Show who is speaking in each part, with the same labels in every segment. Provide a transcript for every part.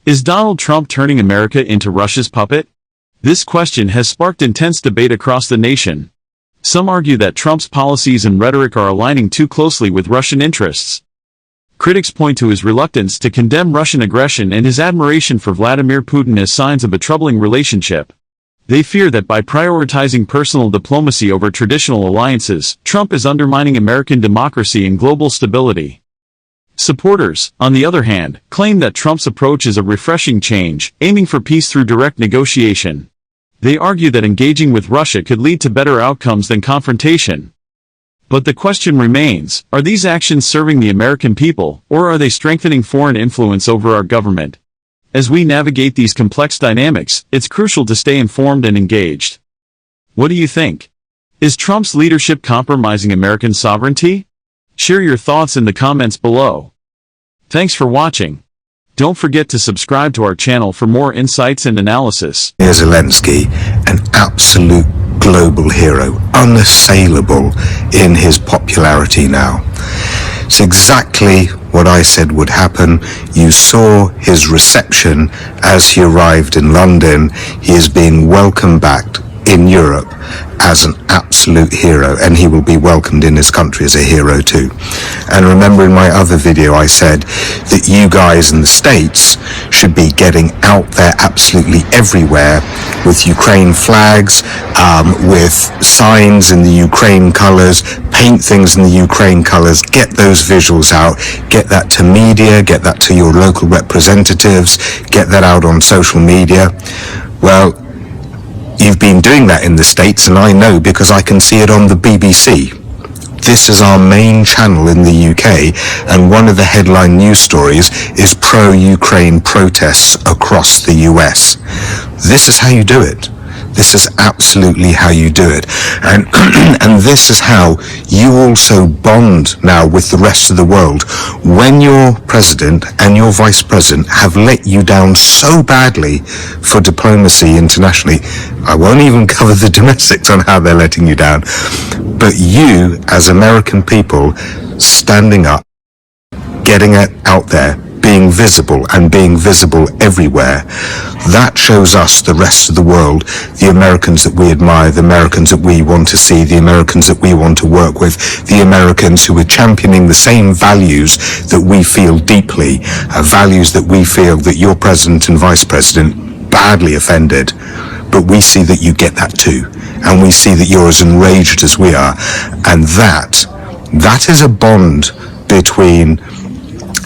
Speaker 1: Is Donald Trump turning America into Russia's puppet? This question has sparked intense debate across the nation. Some argue that Trump's policies and rhetoric are aligning too closely with Russian interests. Critics point to his reluctance to condemn Russian aggression and his admiration for Vladimir Putin as signs of a troubling relationship. They fear that by prioritizing personal diplomacy over traditional alliances, Trump is undermining American democracy and global stability. Supporters, on the other hand, claim that Trump's approach is a refreshing change, aiming for peace through direct negotiation. They argue that engaging with Russia could lead to better outcomes than confrontation. But the question remains, are these actions serving the American people, or are they strengthening foreign influence over our government? As we navigate these complex dynamics, it's crucial to stay informed and engaged. What do you think? Is Trump's leadership compromising American sovereignty? Share your thoughts in the comments below. Thanks for watching. Don't forget to subscribe to our channel for more insights and analysis.
Speaker 2: Here's Zelensky, an absolute global hero, unassailable in his popularity now. It's exactly what I said would happen. You saw his reception as he arrived in London. He is being welcomed back in Europe as an absolute hero, and he will be welcomed in his country as a hero too. And remember, in my other video I said that you guys in the States should be getting out there absolutely everywhere with Ukraine flags, with signs in the Ukraine colors, paint things in the Ukraine colors, get those visuals out, get that to media, get that to your local representatives, get that out on social media. Well, you've been doing that in the States, and I know because I can see it on the BBC. This is our main channel in the UK, and one of the headline news stories is pro-Ukraine protests across the US. This is how you do it. This is absolutely how you do it. And, and this is how you also bond now with the rest of the world. When your president and your vice president have let you down so badly for diplomacy internationally, I won't even cover the domestics on how they're letting you down, but you as American people standing up, getting it out there, being visible and being visible everywhere, that shows us, the rest of the world, the Americans that we admire, the Americans that we want to see, the Americans that we want to work with, the Americans who are championing the same values that we feel deeply, values that we feel that your president and vice president badly offended. But we see that you get that too, and we see that you're as enraged as we are, and that is a bond between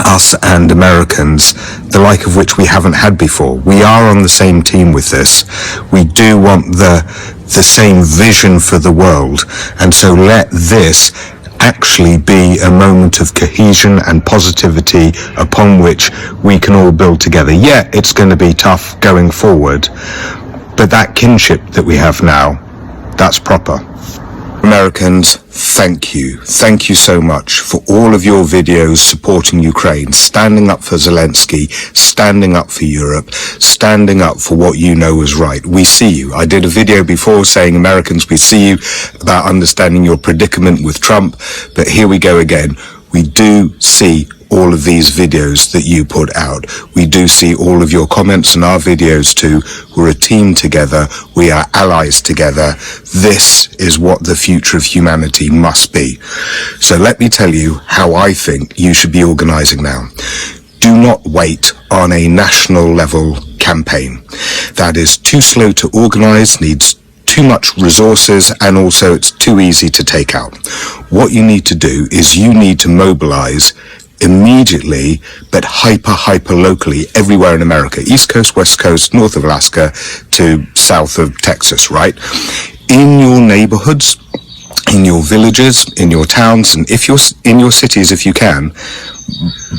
Speaker 2: us and Americans, the like of which we haven't had before. We are on the same team with this. We do want the same vision for the world, and so let this actually be a moment of cohesion and positivity upon which we can all build together. Yeah, it's going to be tough going forward, but that kinship that we have now, that's proper. Americans, thank you. Thank you so much for all of your videos supporting Ukraine, standing up for Zelensky, standing up for Europe, standing up for what you know is right. We see you. I did a video before saying, Americans, we see you, about understanding your predicament with Trump, but here we go again. We do see all of these videos that you put out. We do see all of your comments on our videos too. We're a team together. We are allies together. This is what the future of humanity must be. So let me tell you how I think you should be organizing now. Do not wait on a national level campaign. That is too slow to organize, needs too much resources, and also it's too easy to take out. What you need to do is you need to mobilize immediately, but hyper locally everywhere in America, East Coast, West Coast, north of Alaska to south of Texas, right? In your neighborhoods, in your villages, in your towns, and if you're in your cities, if you can,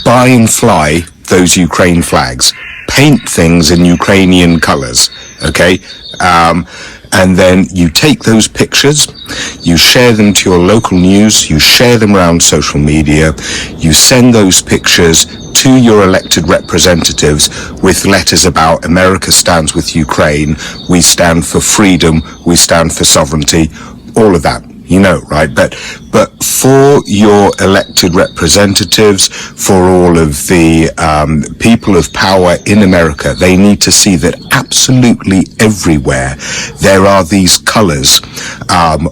Speaker 2: buy and fly those Ukraine flags, paint things in Ukrainian colors, okay? And then you take those pictures, you share them to your local news, you share them around social media, you send those pictures to your elected representatives with letters about America stands with Ukraine, we stand for freedom, we stand for sovereignty, all of that, you know, right? But for your elected representatives, for all of the people of power in America, they need to see that absolutely everywhere there are these colors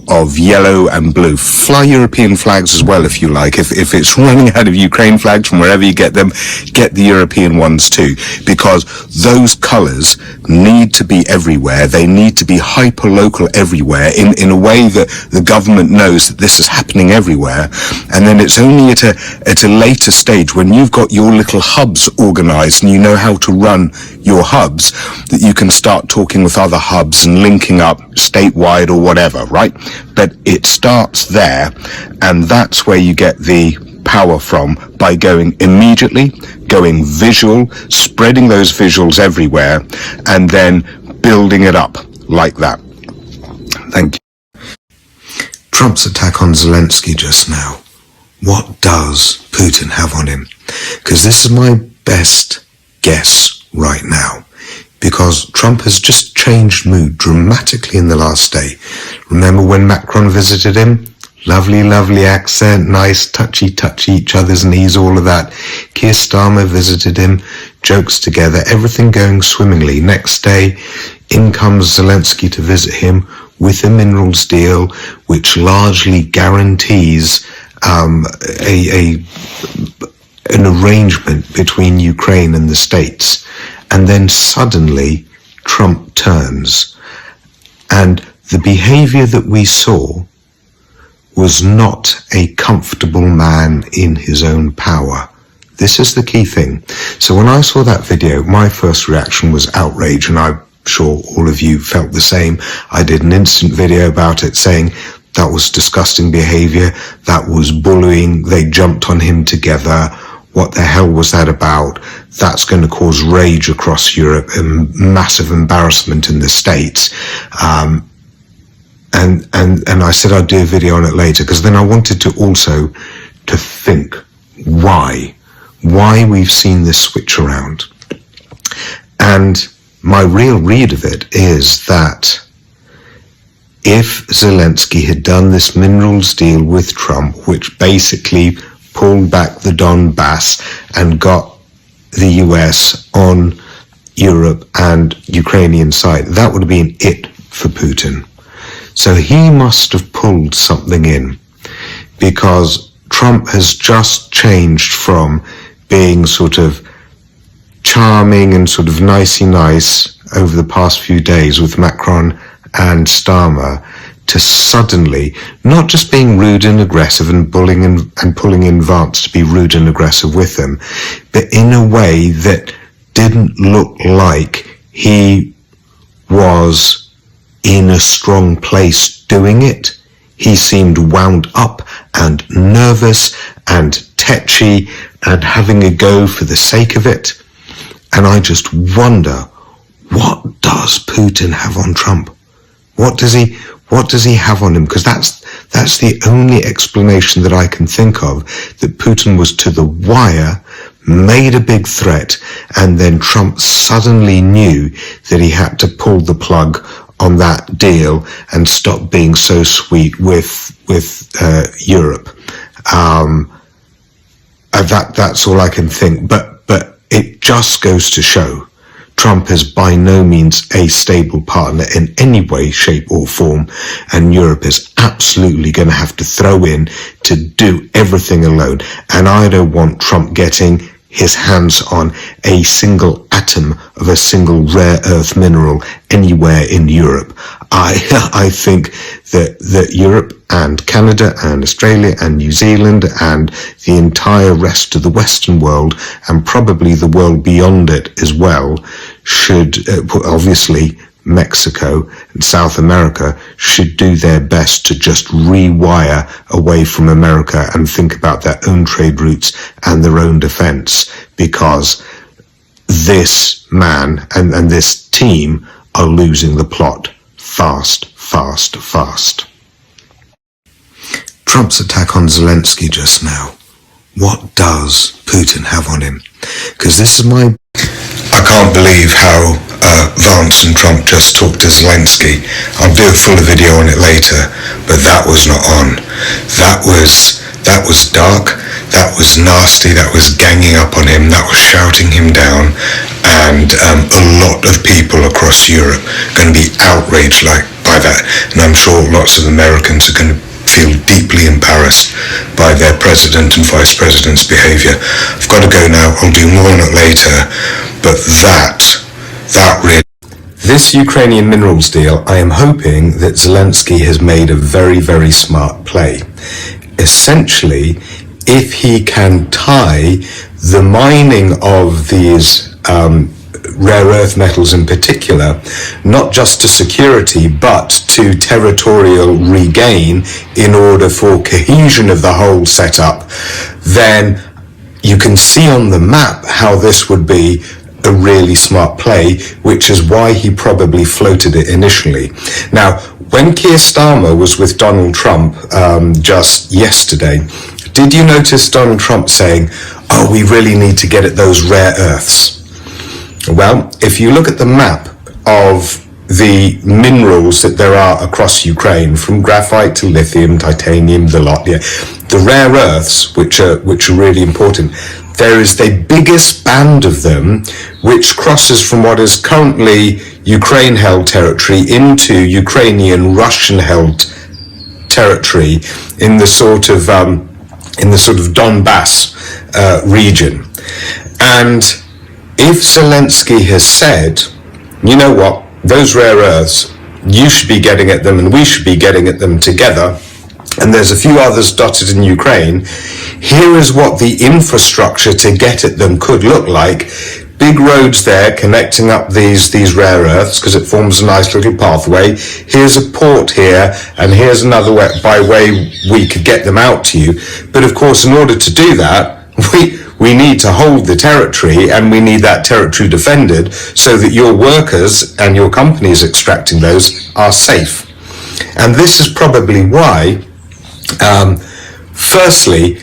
Speaker 2: of yellow and blue. Fly European flags as well, if you like. If it's running out of Ukraine flags from wherever you get them, get the European ones too, because those colors need to be everywhere. They need to be hyper-local everywhere in a way that the government knows that this is happening everywhere. And then it's only at a later stage, when you've got your little hubs organized and you know how to run your hubs, that you can start talking with other hubs and linking up statewide or whatever, right? But it starts there, and that's where you get the power from, by going immediately, going visual, spreading those visuals everywhere, and then building it up like that. Thank you. Trump's attack on Zelensky just now. What does Putin have on him? Because this is my best guess right now. Because Trump has just changed mood dramatically in the last day. Remember when Macron visited him? Lovely, lovely accent, nice, touchy each other's knees, all of that. Keir Starmer visited him, jokes together, everything going swimmingly. Next day, in comes Zelensky to visit him with a minerals deal, which largely guarantees an arrangement between Ukraine and the States. And then suddenly, Trump turns. And the behavior that we saw was not a comfortable man in his own power. This is the key thing. So when I saw that video, my first reaction was outrage, and I'm sure all of you felt the same. I did an instant video about it saying that was disgusting behavior, that was bullying, they jumped on him together. What the hell was that about? That's going to cause rage across Europe and massive embarrassment in the States. And I said I'd do a video on it later, because then I wanted to also to think why we've seen this switch around. And my real read of it is that if Zelensky had done this minerals deal with Trump, which basically pulled back the Donbass and got the US on Europe and Ukrainian side, that would have been it for Putin. So he must have pulled something in, because Trump has just changed from being sort of charming and sort of nicey nice over the past few days with Macron and Starmer to suddenly not just being rude and aggressive and bullying and pulling in Vance to be rude and aggressive with them, but in a way that didn't look like he was in a strong place doing it. He seemed wound up and nervous and tetchy and having a go for the sake of it. And I just wonder, what does Putin have on Trump? What does he have on him? Because that's the only explanation that I can think of, that Putin was to the wire, made a big threat, and then Trump suddenly knew that he had to pull the plug on that deal and stop being so sweet with Europe. That's all I can think. But it just goes to show Trump is by no means a stable partner in any way, shape or form, and Europe is absolutely going to have to throw in to do everything alone. And I don't want Trump getting his hands on a single atom of a single rare earth mineral anywhere in Europe. I think that Europe and Canada and Australia and New Zealand and the entire rest of the Western world, and probably the world beyond it as well, should, obviously Mexico and South America, should do their best to just rewire away from America and think about their own trade routes and their own defense, because this man and this team are losing the plot fast. Trump's attack on Zelensky just now. What does Putin have on him? Because this is I can't believe how Vance and Trump just talked to Zelensky. I'll do a fuller video on it later, but that was not on. That was That was dark, that was nasty, that was ganging up on him, that was shouting him down, and a lot of people across Europe are going to be outraged by that, and I'm sure lots of Americans are going to feel deeply embarrassed by their president and vice president's behaviour. I've got to go now, I'll do more on it later, but that really... This Ukrainian minerals deal, I am hoping that Zelensky has made a very, very smart play. Essentially, if he can tie the mining of these rare earth metals in particular, not just to security, but to territorial regain in order for cohesion of the whole setup, then you can see on the map how this would be a really smart play, which is why he probably floated it initially. Now, when Keir Starmer was with Donald Trump just yesterday, did you notice Donald Trump saying, oh, we really need to get at those rare earths? Well, if you look at the map of the minerals that there are across Ukraine, from graphite to lithium, titanium, the lot, the rare earths, which are really important, there is the biggest band of them which crosses from what is currently Ukraine-held territory into Ukrainian Russian-held territory in the sort of Donbass region. And if Zelensky has said, you know what, those rare earths, you should be getting at them and we should be getting at them together, and there's a few others dotted in Ukraine, here is what the infrastructure to get at them could look like. Big roads there connecting up these rare earths, because it forms a nice little pathway. Here's a port here, and here's another way by way we could get them out to you. But of course, in order to do that, we need to hold the territory, and we need that territory defended so that your workers and your companies extracting those are safe. And this is probably why, firstly,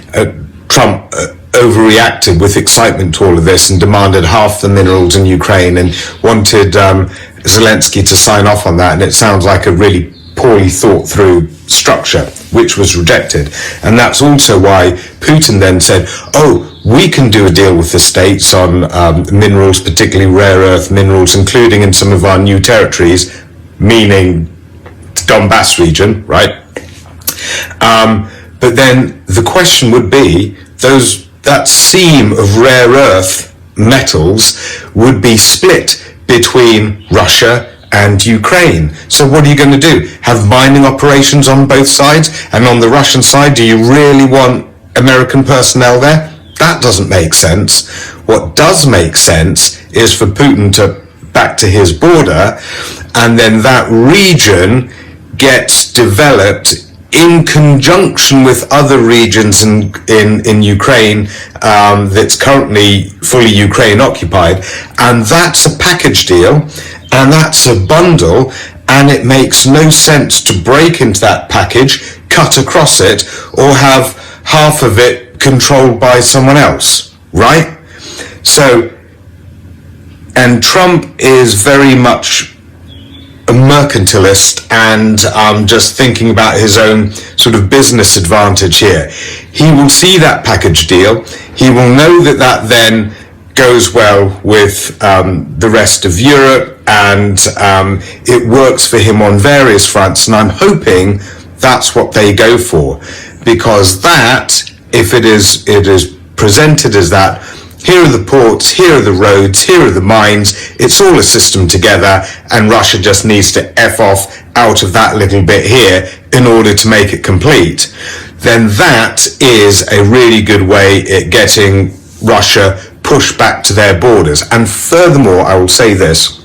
Speaker 2: Trump overreacted with excitement to all of this and demanded half the minerals in Ukraine and wanted Zelensky to sign off on that. And it sounds like a really poorly thought through structure, which was rejected. And that's also why Putin then said, oh, we can do a deal with the States on minerals, particularly rare earth minerals, including in some of our new territories, meaning the Donbass region, right? But then the question would be, that seam of rare earth metals would be split between Russia and Ukraine. So what are you going to do? Have mining operations on both sides? And on the Russian side, do you really want American personnel there? That doesn't make sense. What does make sense is for Putin to back to his border, and then that region gets developed in conjunction with other regions in Ukraine that's currently fully Ukraine occupied, and that's a package deal, and that's a bundle, and it makes no sense to break into that package, cut across it, or have half of it controlled by someone else, right? So, and Trump is very much a mercantilist and just thinking about his own sort of business advantage here. He will see that package deal. He will know that that then goes well with the rest of Europe, and it works for him on various fronts. And I'm hoping that's what they go for, because that, if it is presented as that, here are the ports, here are the roads, here are the mines, it's all a system together, and Russia just needs to F off out of that little bit here in order to make it complete, then that is a really good way at getting Russia pushed back to their borders. And furthermore, I will say this,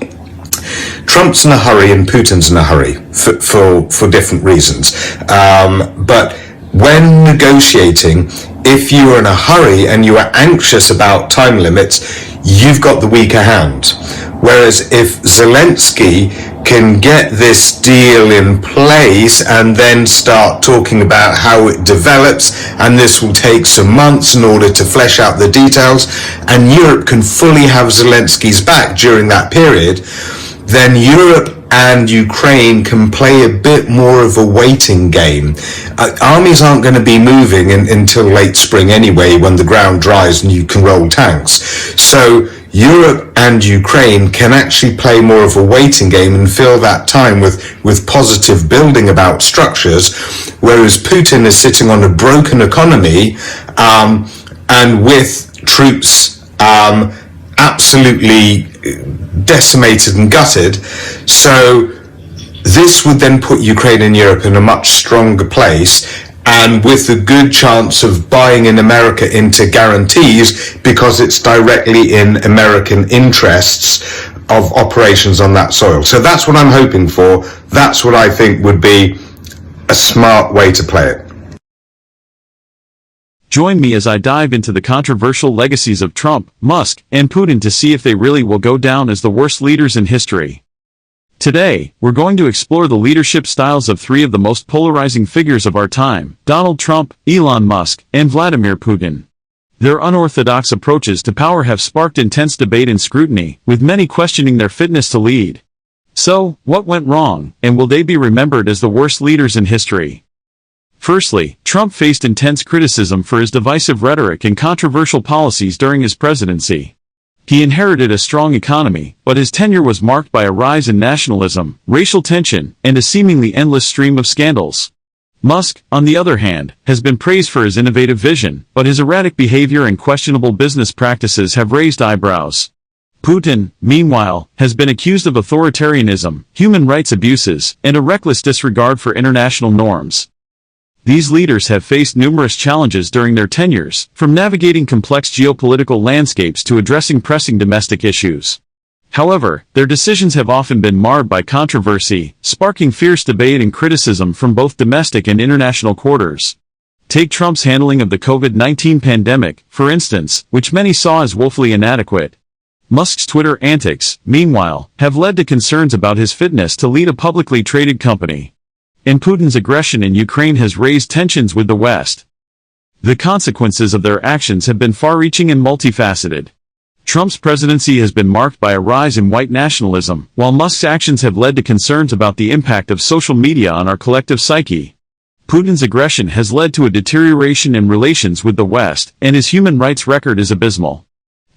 Speaker 2: Trump's in a hurry and Putin's in a hurry for different reasons. But when negotiating, if you are in a hurry and you are anxious about time limits, you've got the weaker hand. Whereas if Zelensky can get this deal in place and then start talking about how it develops, and this will take some months in order to flesh out the details, and Europe can fully have Zelensky's back during that period, then Europe and Ukraine can play a bit more of a waiting game. Armies aren't going to be moving until late spring anyway, when the ground dries and you can roll tanks. So Europe and Ukraine can actually play more of a waiting game and fill that time with positive building about structures, whereas Putin is sitting on a broken economy and with troops absolutely decimated and gutted. So this would then put Ukraine and Europe in a much stronger place, and with a good chance of buying in America into guarantees, because it's directly in American interests of operations on that soil. So that's what I'm hoping for. That's what I think would be a smart way to play it.
Speaker 1: Join me as I dive into the controversial legacies of Trump, Musk, and Putin to see if they really will go down as the worst leaders in history. Today, we're going to explore the leadership styles of three of the most polarizing figures of our time: Donald Trump, Elon Musk, and Vladimir Putin. Their unorthodox approaches to power have sparked intense debate and scrutiny, with many questioning their fitness to lead. So, what went wrong, and will they be remembered as the worst leaders in history? Firstly, Trump faced intense criticism for his divisive rhetoric and controversial policies during his presidency. He inherited a strong economy, but his tenure was marked by a rise in nationalism, racial tension, and a seemingly endless stream of scandals. Musk, on the other hand, has been praised for his innovative vision, but his erratic behavior and questionable business practices have raised eyebrows. Putin, meanwhile, has been accused of authoritarianism, human rights abuses, and a reckless disregard for international norms. These leaders have faced numerous challenges during their tenures, from navigating complex geopolitical landscapes to addressing pressing domestic issues. However, their decisions have often been marred by controversy, sparking fierce debate and criticism from both domestic and international quarters. Take Trump's handling of the COVID-19 pandemic, for instance, which many saw as woefully inadequate. Musk's Twitter antics, meanwhile, have led to concerns about his fitness to lead a publicly traded company. And Putin's aggression in Ukraine has raised tensions with the West. The consequences of their actions have been far-reaching and multifaceted. Trump's presidency has been marked by a rise in white nationalism, while Musk's actions have led to concerns about the impact of social media on our collective psyche. Putin's aggression has led to a deterioration in relations with the West, and his human rights record is abysmal.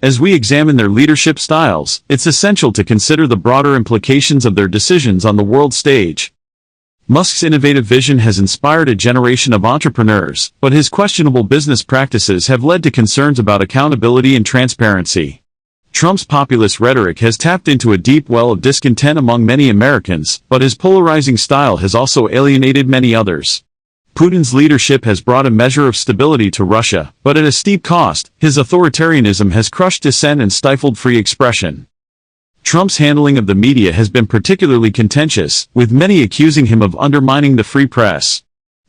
Speaker 1: As we examine their leadership styles, it's essential to consider the broader implications of their decisions on the world stage. Musk's innovative vision has inspired a generation of entrepreneurs, but his questionable business practices have led to concerns about accountability and transparency. Trump's populist rhetoric has tapped into a deep well of discontent among many Americans, but his polarizing style has also alienated many others. Putin's leadership has brought a measure of stability to Russia, but at a steep cost. His authoritarianism has crushed dissent and stifled free expression. Trump's handling of the media has been particularly contentious, with many accusing him of undermining the free press.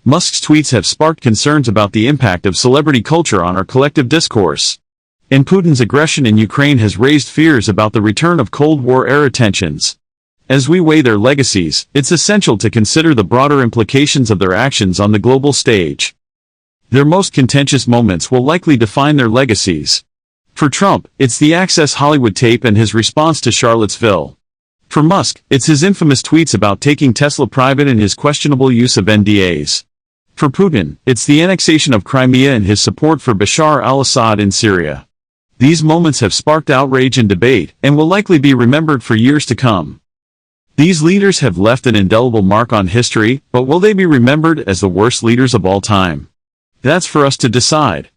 Speaker 1: Musk's tweets have sparked concerns about the impact of celebrity culture on our collective discourse. And Putin's aggression in Ukraine has raised fears about the return of Cold War-era tensions. As we weigh their legacies, it's essential to consider the broader implications of their actions on the global stage. Their most contentious moments will likely define their legacies. For Trump, it's the Access Hollywood tape and his response to Charlottesville. For Musk, it's his infamous tweets about taking Tesla private and his questionable use of NDAs. For Putin, it's the annexation of Crimea and his support for Bashar al-Assad in Syria. These moments have sparked outrage and debate, and will likely be remembered for years to come. These leaders have left an indelible mark on history, but will they be remembered as the worst leaders of all time? That's for us to decide.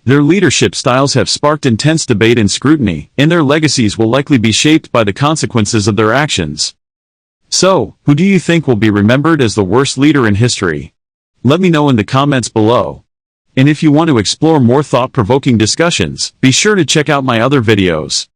Speaker 1: Their leadership styles have sparked intense debate and scrutiny, and their legacies will likely be shaped by the consequences of their actions. So, who do you think will be remembered as the worst leader in history? Let me know in the comments below. And if you want to explore more thought-provoking discussions, be sure to check out my other videos.